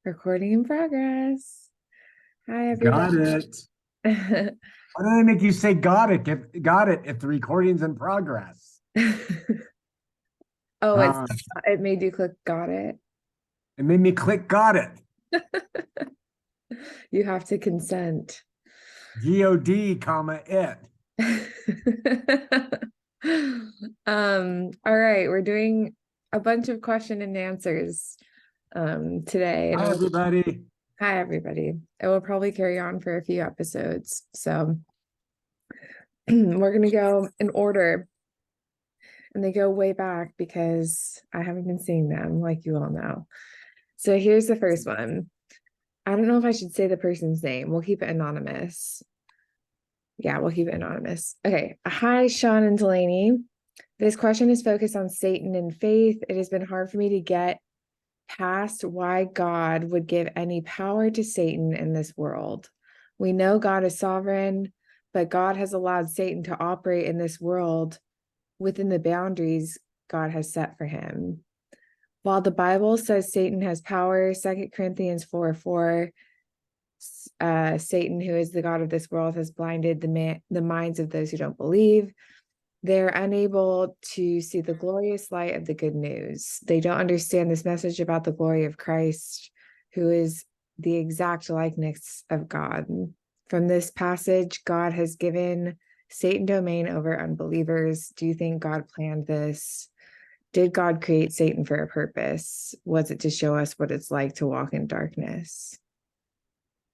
Recording in progress. Hi, Got everybody. it. Why did I make you say got it? If the recording's in progress. Oh, Uh, it made you click got it. it made me click got it. You have to consent. G-O-D, comma, it. All right, we're doing a bunch of question and answers today. Hi, everybody. Hi, everybody. It will probably carry on for a few episodes. So we're going to go in order. And they go way back because I haven't been seeing them, like you all know. So here's the first one. I don't know if I should say the person's name. We'll keep it anonymous. Yeah, we'll keep it anonymous. Okay. Hi, Shawn and Delaney. This question is focused on Satan and faith. It has been hard for me to get past why God would give any power to Satan in this world. We know God is sovereign, but God has allowed Satan to operate in this world within the boundaries God has set for him. While the Bible says Satan has power, 2 Corinthians 4:4, Satan, who is the God of this world, has blinded the minds of those who don't believe. They're unable to see the glorious light of the good news. They don't understand this message about the glory of Christ, who is the exact likeness of God. From this passage, God has given Satan domain over unbelievers. Do you think God planned this? Did God create Satan for a purpose? Was it to show us what it's like to walk in darkness?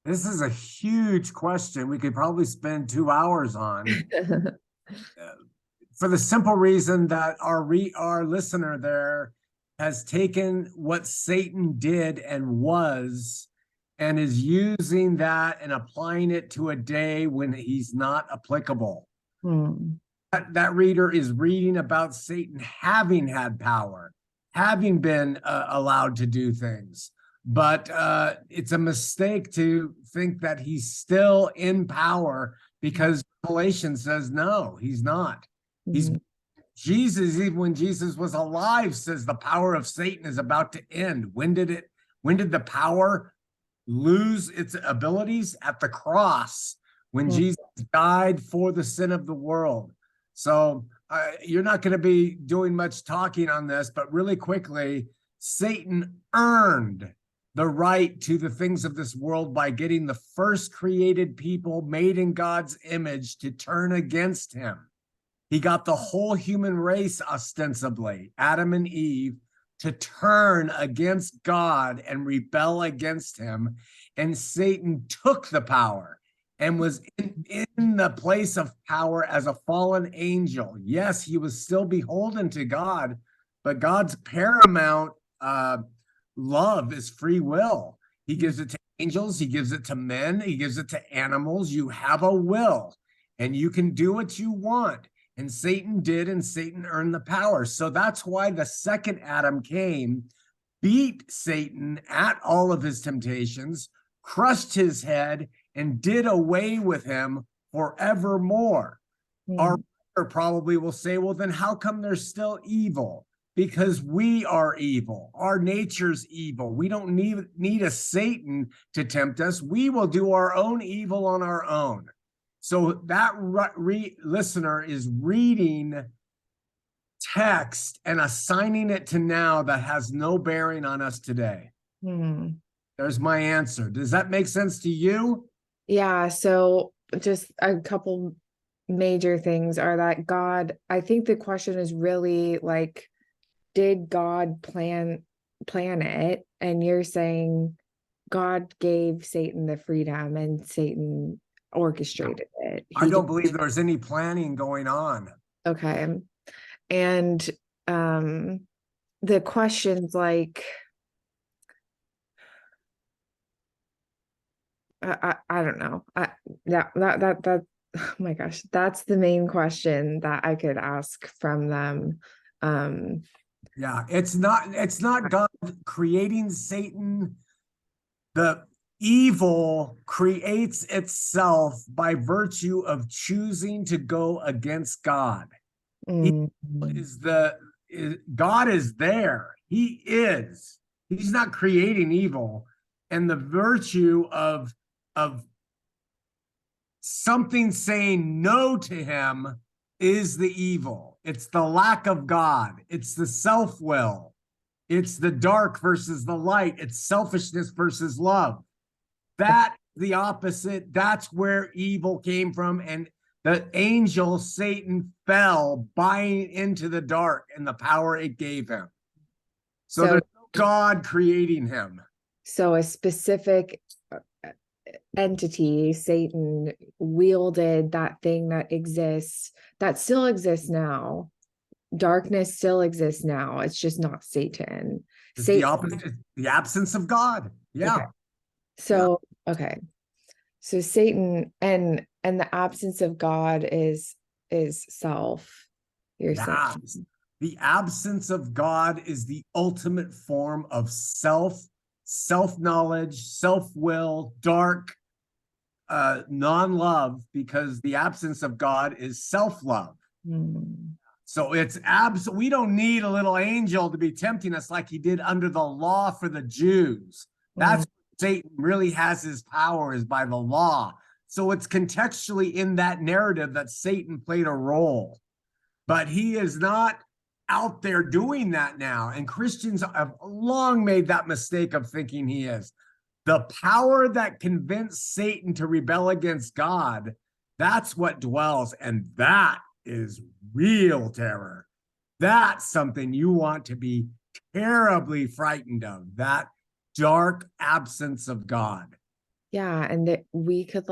This is a huge question we could probably spend 2 hours on. For the simple reason that our listener there has taken what Satan did and was and is using that and applying it to a day when he's not applicable. That reader is reading about Satan having had power, having been allowed to do things. But it's a mistake to think that he's still in power, because Revelation says no, he's not. He's Jesus, even when Jesus was alive, says the power of Satan is about to end. When did the power lose its abilities? At the cross, when Jesus died for the sin of the world. So you're not going to be doing much talking on this, but really quickly, Satan earned the right to the things of this world by getting the first created people made in God's image to turn against him. He got the whole human race, ostensibly, Adam and Eve, to turn against God and rebel against him. And Satan took the power and was in the place of power as a fallen angel. Yes, he was still beholden to God, but God's paramount love is free will. He gives it to angels, he gives it to men, he gives it to animals. You have a will, and you can do what you want. And Satan did, and Satan earned the power. So that's why the second Adam came, beat Satan at all of his temptations, crushed his head, and did away with him forevermore. Our reader probably will say, well, then how come there's still evil? Because we are evil. Our nature's evil. We don't need a Satan to tempt us. We will do our own evil on our own. So that listener is reading text and assigning it to now that has no bearing on us today. There's my answer. Does that make sense to you? Yeah, so just a couple major things are that God, I think the question is really like, did God plan it? And you're saying God gave Satan the freedom and Satan orchestrated it. I don't believe there's any planning going on. Okay. And the questions like, I don't know. That oh my gosh, that's the main question that I could ask from them. Yeah, it's not God creating Satan. The evil creates itself by virtue of choosing to go against God. Evil is God is there. He is. He's not creating evil. And the virtue of something saying no to him is the evil. It's the lack of God. It's the self-will. It's the dark versus the light. It's selfishness versus love. That the opposite. That's where evil came from. And the angel Satan fell buying into the dark and the power it gave him. So there's no God creating him. So a specific entity, Satan, wielded that thing that exists, that still exists now. Darkness still exists now. It's just not Satan. It's Satan, the opposite, it's the absence of God. Yeah. okay. So, okay. So Satan and the absence of God is self. You're saying. The absence of God is the ultimate form of self-knowledge, self-will, dark, non-love, because the absence of God is self-love. So it's we don't need a little angel to be tempting us like he did under the law for the Jews. That's what Satan really has his power, is by the law. So it's contextually in that narrative that Satan played a role. But he is not out there doing that now. And Christians have long made that mistake of thinking he is. The power that convinced Satan to rebel against God, that's what dwells. And that is real terror. That's something you want to be terribly frightened of, that dark absence of God. Yeah. And that we could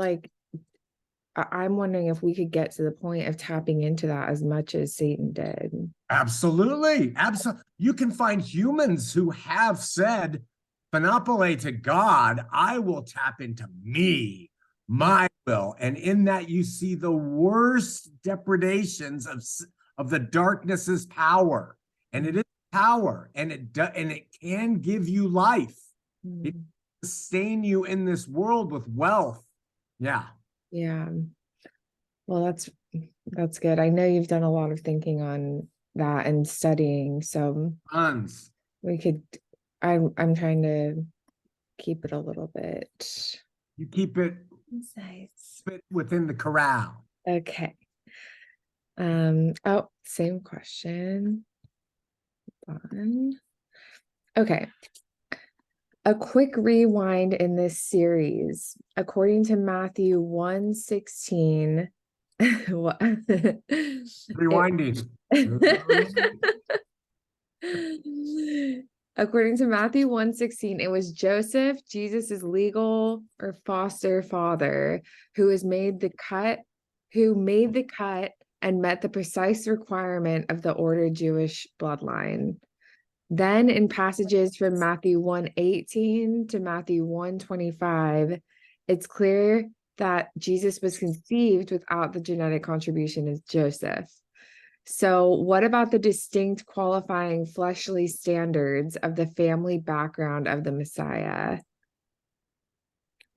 I'm wondering if we could get to the point of tapping into that as much as Satan did. Absolutely. Absolutely. You can find humans who have said, Panopole to God, I will tap into me, my will. And in that you see the worst depredations of the darkness's power. And it is power, and it can give you life. It can sustain you in this world with wealth. Yeah. Yeah. Well, that's good. I know you've done a lot of thinking on that and studying, so tons. We could. I'm trying to keep it a little bit. You keep it concise, within the corral. Okay. Oh, same question. Okay. A quick rewind in this series. According to Matthew 1:16, rewinding. According to Matthew 1:16, it was Joseph, Jesus's legal or foster father, who made the cut and met the precise requirement of the ordered Jewish bloodline. Then in passages from Matthew 1:18 to Matthew 1:25, it's clear that Jesus was conceived without the genetic contribution of Joseph. So what about the distinct qualifying fleshly standards of the family background of the Messiah?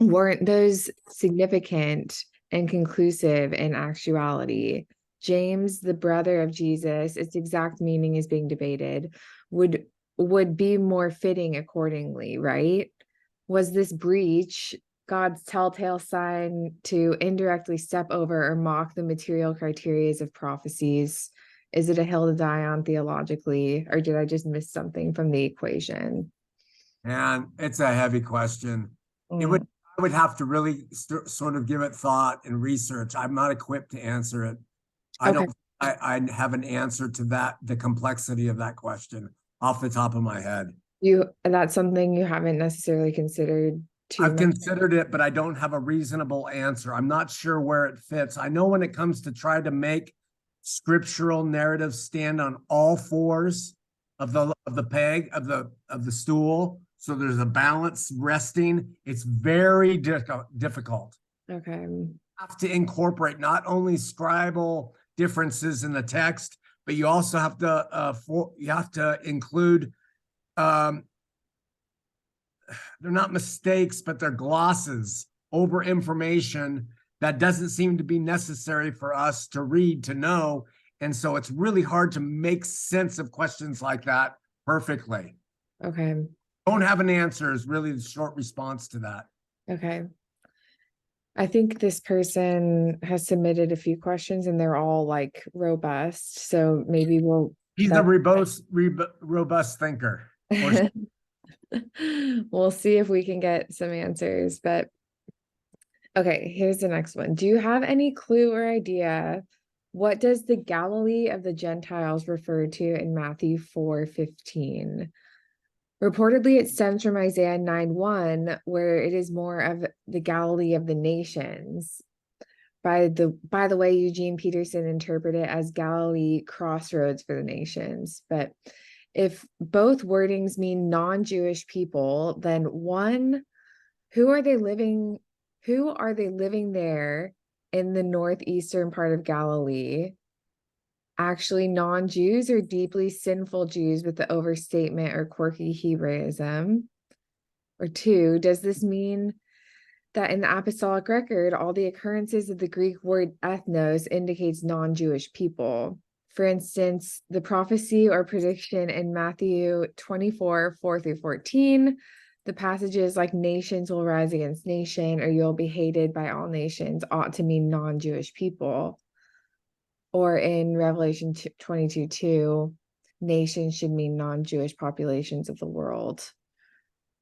Weren't those significant and conclusive in actuality? James, the brother of Jesus, its exact meaning is being debated, would be more fitting accordingly, right? Was this breach God's telltale sign to indirectly step over or mock the material criteria of prophecies? Is it a hill to die on theologically, or did I just miss something from the equation? And it's a heavy question. I would have to really sort of give it thought and research. I'm not equipped to answer it. I have an answer to that, the complexity of that question off the top of my head. That's something you haven't necessarily considered too much? I've considered it, but I don't have a reasonable answer. I'm not sure where it fits. I know when it comes to try to make scriptural narrative stand on all fours of the peg of the stool, so there's a balance resting, it's very difficult. Okay. You have to incorporate not only scribal differences in the text, but you also have to include they're not mistakes, but they're glosses over information that doesn't seem to be necessary for us to read to know. And so it's really hard to make sense of questions like that perfectly. Okay. Don't have an answer is really the short response to that. Okay. I think this person has submitted a few questions and they're all like robust. So maybe He's a robust thinker. We'll see if we can get some answers. But okay, here's the next one. Do you have any clue or idea what does the Galilee of the Gentiles refer to in Matthew 4:15? Reportedly, it stems from Isaiah 9:1, where it is more of the Galilee of the nations. By the way, Eugene Peterson interpreted it as Galilee crossroads for the nations. But if both wordings mean non-Jewish people, then one, who are they living there in the northeastern part of Galilee? Actually non-Jews or deeply sinful Jews with the overstatement or quirky Hebraism? Or two, does this mean that in the apostolic record, all the occurrences of the Greek word ethnos indicates non-Jewish people? For instance, the prophecy or prediction in Matthew 24:4-14, the passages like nations will rise against nation or you'll be hated by all nations ought to mean non-Jewish people. Or in Revelation 22:2, nations should mean non-Jewish populations of the world.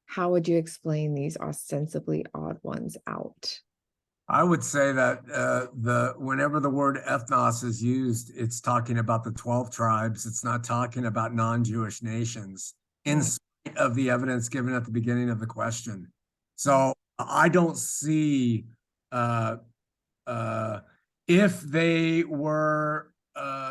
How would you explain these ostensibly odd ones out? I would say that whenever the word ethnos is used, it's talking about the 12 tribes. It's not talking about non-Jewish nations, in spite of the evidence given at the beginning of the question. So I don't see if they were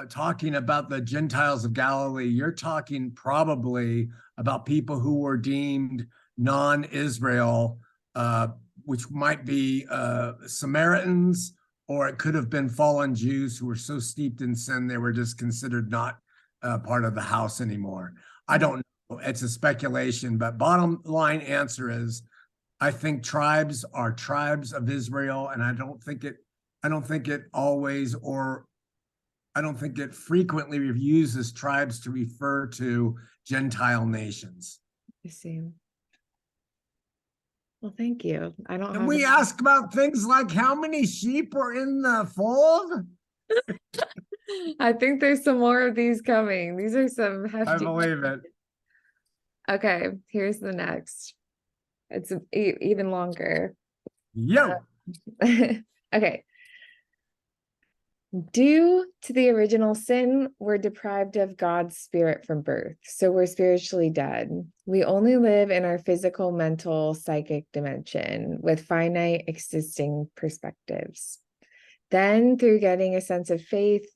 talking about the Gentiles of Galilee, you're talking probably about people who were deemed non-Israel, which might be Samaritans, or it could have been fallen Jews who were so steeped in sin they were just considered not part of the house anymore. I don't know. It's a speculation, but bottom line answer is I think tribes are tribes of Israel, and I don't think it frequently uses tribes to refer to Gentile nations. I see. Well, thank you. Can we ask about things like how many sheep are in the fold? I think there's some more of these coming. These are some hefty. I believe it. Okay, here's the next. It's even longer. Yo. Okay. Due to the original sin, we're deprived of God's spirit from birth. So we're spiritually dead. We only live in our physical, mental, psychic dimension with finite existing perspectives. Then, through getting a sense of faith,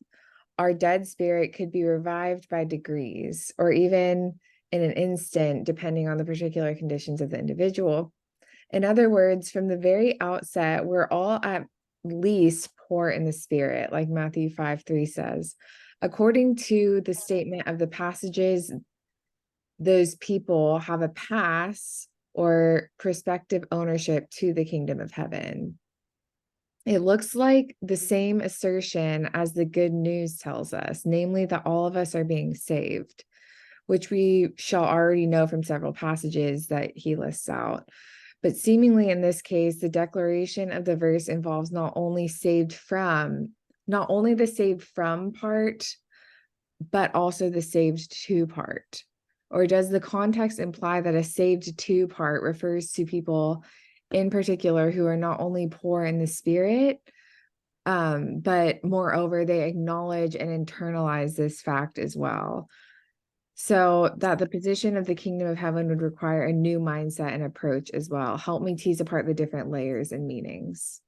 our dead spirit could be revived by degrees, or even in an instant, depending on the particular conditions of the individual. In other words, from the very outset, we're all at least poor in the spirit, like Matthew 5:3 says. According to the statement of the passages, those people have a pass or prospective ownership to the kingdom of heaven. It looks like the same assertion as the good news tells us, namely that all of us are being saved, which we shall already know from several passages that he lists out. But seemingly in this case, the declaration of the verse involves not only the saved from part, but also the saved to part. Or does the context imply that a saved to part refers to people in particular who are not only poor in the spirit, but moreover, they acknowledge and internalize this fact as well? So that the position of the kingdom of heaven would require a new mindset and approach as well. Help me tease apart the different layers and meanings.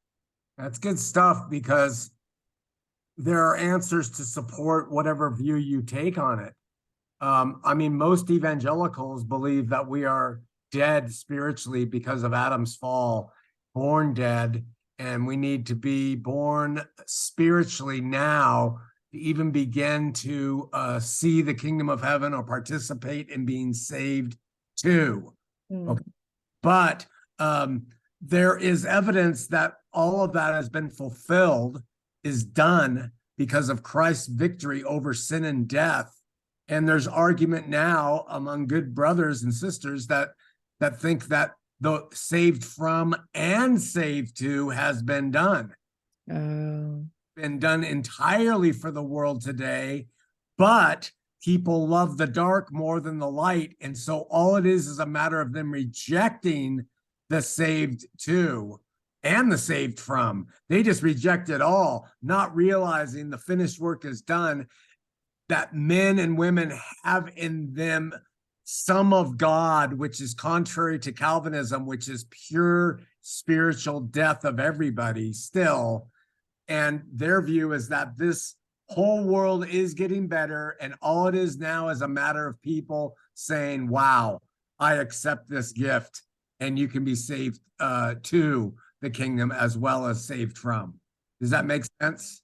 That's good stuff, because there are answers to support whatever view you take on it. I mean, most evangelicals believe that we are dead spiritually because of Adam's fall, born dead, and we need to be born spiritually now to even begin to see the kingdom of heaven or participate in being saved too. Okay. But there is evidence that all of that has been fulfilled, is done because of Christ's victory over sin and death. And there's argument now among good brothers and sisters that think that the saved from and saved to has been done. Oh. Been done entirely for the world today, but people love the dark more than the light. And so all it is a matter of them rejecting the saved to and the saved from. They just reject it all, not realizing the finished work is done, that men and women have in them some of God, which is contrary to Calvinism, which is pure spiritual death of everybody still. And their view is that this whole world is getting better, and all it is now is a matter of people saying, wow, I accept this gift, and you can be saved to the kingdom as well as saved from. Does that make sense?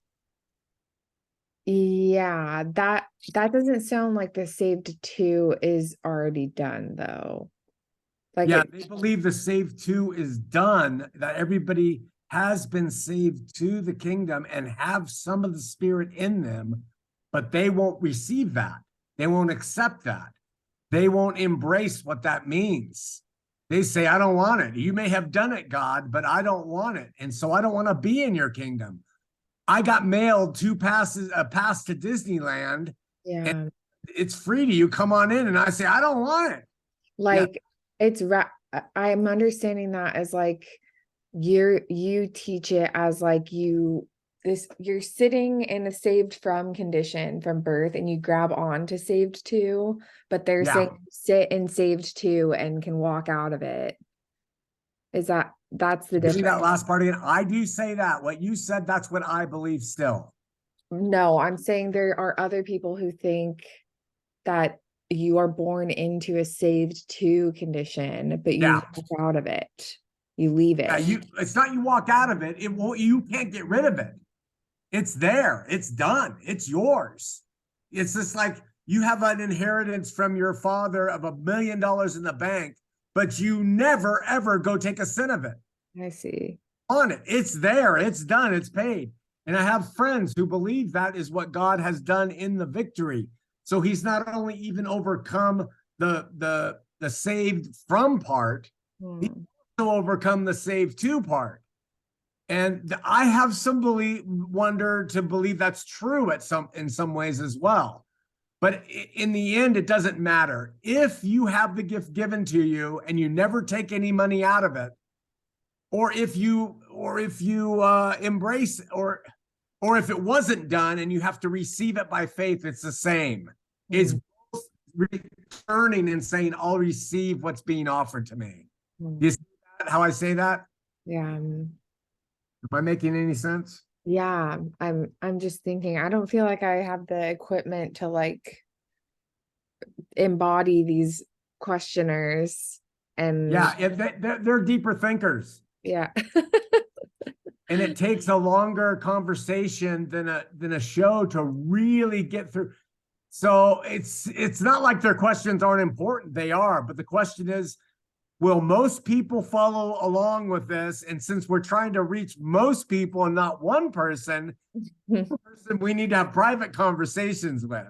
Yeah, that doesn't sound like the saved to is already done though. Like yeah, they believe the saved to is done, that everybody has been saved to the kingdom and have some of the Spirit in them, but they won't receive that. They won't accept that. They won't embrace what that means. They say, I don't want it. You may have done it, God, but I don't want it. And so I don't want to be in your kingdom. I got mailed a pass to Disneyland. yeah, And it's free to you. Come on in. And I say, I don't want it. like it's I'm understanding that as like you teach it as like you're sitting in a saved from condition from birth and you grab on to saved to, but they're saying sit in saved to and can walk out of it. That's the difference? That last part again. I do say that. What you said, that's what I believe still. No, I'm saying there are other people who think that you are born into a saved to condition, but you walk out of it. You leave it. Yeah, it's not you walk out of it. You can't get rid of it. It's there. It's done. It's yours. It's just like you have an inheritance from your father of $1 million in the bank, but you never, ever go take a cent of it. I see. On it. It's there. It's done. It's paid. And I have friends who believe that is what God has done in the victory. So he's not only even overcome the saved from part, he also overcome the saved to part. And I have some wonder to believe that's true in some ways as well. But in the end, it doesn't matter. If you have the gift given to you and you never take any money out of it, or if you embrace or if it wasn't done and you have to receive it by faith, it's the same. It's returning and saying, I'll receive what's being offered to me. You see that, how I say that? Yeah. Am I making any sense? Yeah, I'm just thinking, I don't feel like I have the equipment to like embody these questioners. And they're deeper thinkers. Yeah. And it takes a longer conversation than a show to really get through. So it's not like their questions aren't important. They are, but the question is, will most people follow along with this? And since we're trying to reach most people and not one person we need to have private conversations with.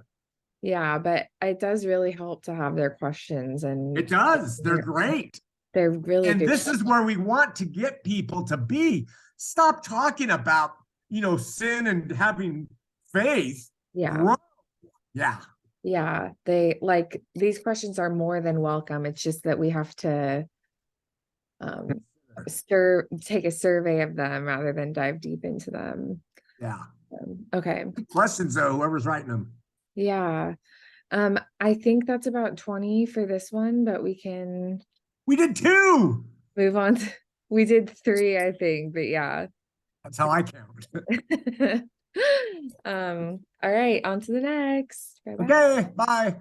Yeah, but it does really help to have their questions. And it does. They're great. They're really and good this questions. Is where we want to get people to be. Stop talking about, sin and having faith. Yeah. Yeah. Yeah. They like these questions are more than welcome. It's just that we have to take a survey of them rather than dive deep into them. Yeah. Okay. Good questions though, whoever's writing them. Yeah. I think that's about 20 for this one, but we did 2. Move on. We did 3, I think, but yeah. That's how I count. All right, on to the next. Okay, bye.